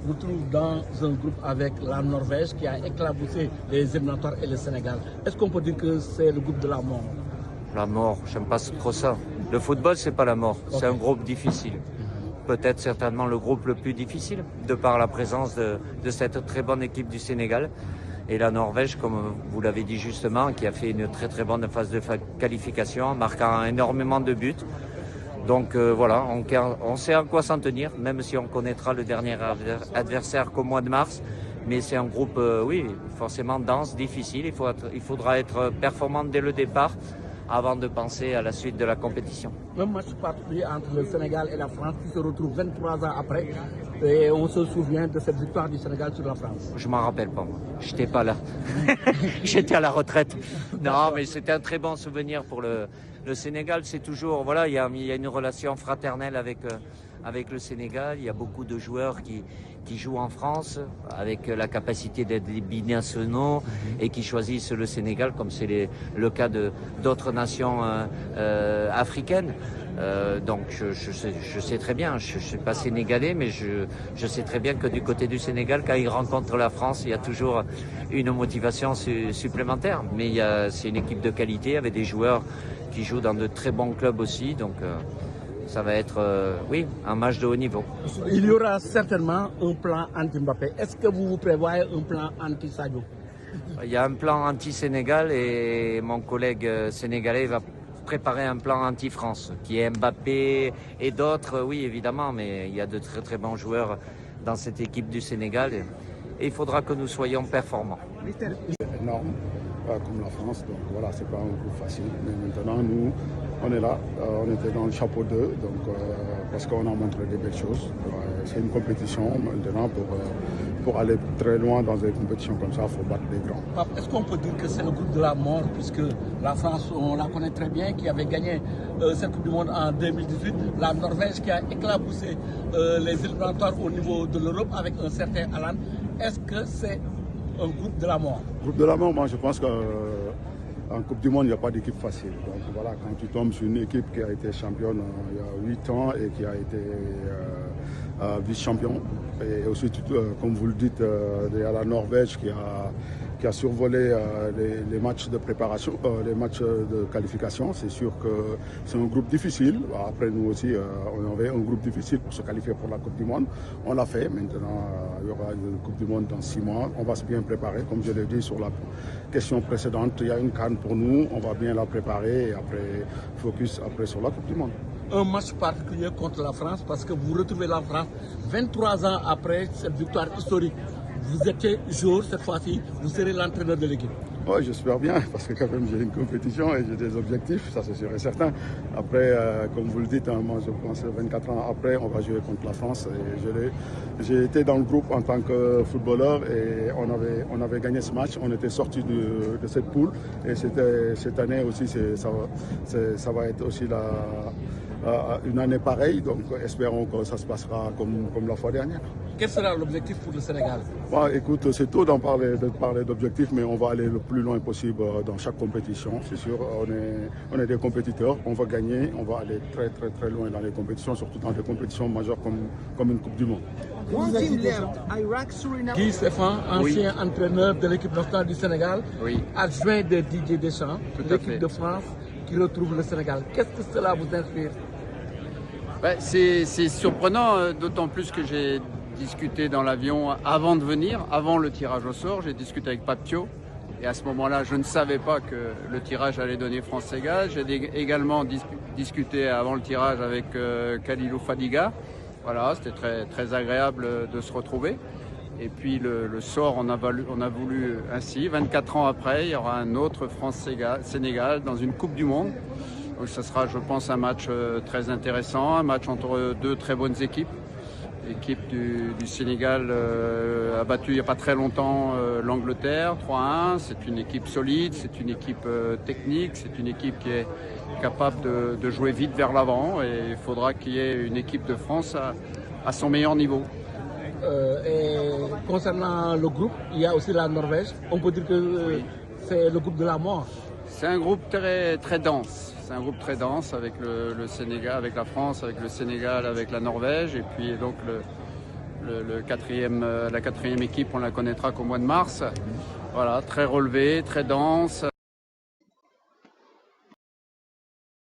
Nous trouvons dans un groupe avec la Norvège qui a éclaboussé les éliminatoires et le Sénégal. Est-ce qu'on peut dire que c'est le groupe de la mort? La mort, j'aime pas trop ça. Le football, c'est pas la mort, c'est un groupe difficile. Peut-être certainement le groupe le plus difficile, de par la présence de cette très bonne équipe du Sénégal. Et la Norvège, comme vous l'avez dit justement, qui a fait une très très bonne phase de qualification, marquant énormément de buts. Donc voilà, on sait à quoi s'en tenir, même si on connaîtra le dernier adversaire qu'au mois de mars. Mais c'est un groupe, oui, forcément dense, difficile. Il faudra être performant dès le départ avant de penser à la suite de la compétition. Un match particulier entre le Sénégal et la France qui se retrouve 23 ans après. Et on se souvient de cette victoire du Sénégal sur la France. Je m'en rappelle pas, moi. J'étais pas là. J'étais à la retraite. Non, mais c'était un très bon souvenir pour le Sénégal. C'est toujours, voilà, il y a une relation fraternelle avec le Sénégal. Il y a beaucoup de joueurs qui jouent en France avec la capacité d'être binationaux et qui choisissent le Sénégal, comme c'est le cas d'autres nations africaines. Donc je sais très bien, je ne suis pas sénégalais, mais je sais très bien que du côté du Sénégal, quand ils rencontrent la France, il y a toujours une motivation supplémentaire. Mais c'est une équipe de qualité avec des joueurs qui jouent dans de très bons clubs aussi. Donc ça va être, oui, un match de haut niveau. Il y aura certainement un plan anti-Mbappé. Est-ce que vous prévoyez un plan anti-Sadio? Il y a un plan anti-Sénégal et mon collègue sénégalais va préparer un plan anti-France, qui est Mbappé et d'autres, oui évidemment, mais il y a de très très bons joueurs dans cette équipe du Sénégal et il faudra que nous soyons performants. C'est énorme, comme la France, donc voilà, c'est pas un coup facile, mais maintenant nous, on est là, on était dans le chapeau 2, donc parce qu'on a montré des belles choses. C'est une compétition maintenant pour aller très loin dans des compétitions comme ça, il faut battre des grands. Est-ce qu'on peut dire que c'est le groupe de la mort, puisque la France, on la connaît très bien, qui avait gagné cette Coupe du Monde en 2018, la Norvège qui a éclaboussé les éliminatoires au niveau de l'Europe avec un certain Haaland. Est-ce que c'est un groupe de la mort? Groupe de la mort, moi je pense qu'en Coupe du Monde, il n'y a pas d'équipe facile. Donc voilà, quand tu tombes sur une équipe qui a été championne il y a 8 ans et qui a été vice-champion, et aussi, comme vous le dites, il y a la Norvège qui a survolé les matchs de préparation, les matchs de qualification. C'est sûr que c'est un groupe difficile. Après, nous aussi, on avait un groupe difficile pour se qualifier pour la Coupe du Monde. On l'a fait. Maintenant, il y aura une Coupe du Monde dans 6 mois. On va se bien préparer. Comme je l'ai dit sur la question précédente, il y a une CAN pour nous. On va bien la préparer et après, focus après sur la Coupe du Monde. Un match particulier contre la France parce que vous retrouvez la France 23 ans après cette victoire historique. Vous étiez joueur cette fois-ci, vous serez l'entraîneur de l'équipe. Oui, j'espère bien, parce que quand même j'ai une compétition et j'ai des objectifs, ça c'est sûr et certain. Après, comme vous le dites, moi je pense que 24 ans après, on va jouer contre la France. J'ai été dans le groupe en tant que footballeur et on avait gagné ce match, on était sorti de cette poule. Et cette année aussi, ça va être aussi une année pareille, donc espérons que ça se passera comme la fois dernière. Quel sera l'objectif pour le Sénégal? Bon, écoute, c'est tôt de parler d'objectifs, mais on va aller le plus loin possible dans chaque compétition. C'est sûr, on est des compétiteurs, on va gagner, on va aller très très très loin dans les compétitions, surtout dans des compétitions majeures comme une Coupe du Monde. Guy Stéphane, ancien entraîneur de l'équipe nationale du Sénégal, adjoint de Didier Deschamps, l'équipe de France qui retrouve le Sénégal. Qu'est-ce que cela vous inspire? C'est surprenant, d'autant plus que j'ai discuté dans l'avion avant de venir, avant le tirage au sort. J'ai discuté avec Papio et à ce moment-là, je ne savais pas que le tirage allait donner France-Sénégal. J'ai également discuté avant le tirage avec Khalilou Fadiga. Voilà, c'était très, très agréable de se retrouver. Et puis le sort, on a voulu ainsi. 24 ans après, il y aura un autre France-Sénégal dans une Coupe du Monde. Donc ça sera, je pense, un match très intéressant, un match entre deux très bonnes équipes. L'équipe du Sénégal a battu il n'y a pas très longtemps l'Angleterre 3-1. C'est une équipe solide, c'est une équipe technique, c'est une équipe qui est capable de jouer vite vers l'avant. Et il faudra qu'il y ait une équipe de France à son meilleur niveau. Et concernant le groupe, il y a aussi la Norvège. On peut dire que c'est le groupe de la mort. C'est un groupe très, très dense. C'est un groupe très dense avec le Sénégal, avec la France, avec le Sénégal, avec la Norvège. Et puis donc la quatrième équipe, on la connaîtra qu'au mois de mars. Voilà, très relevé, très dense.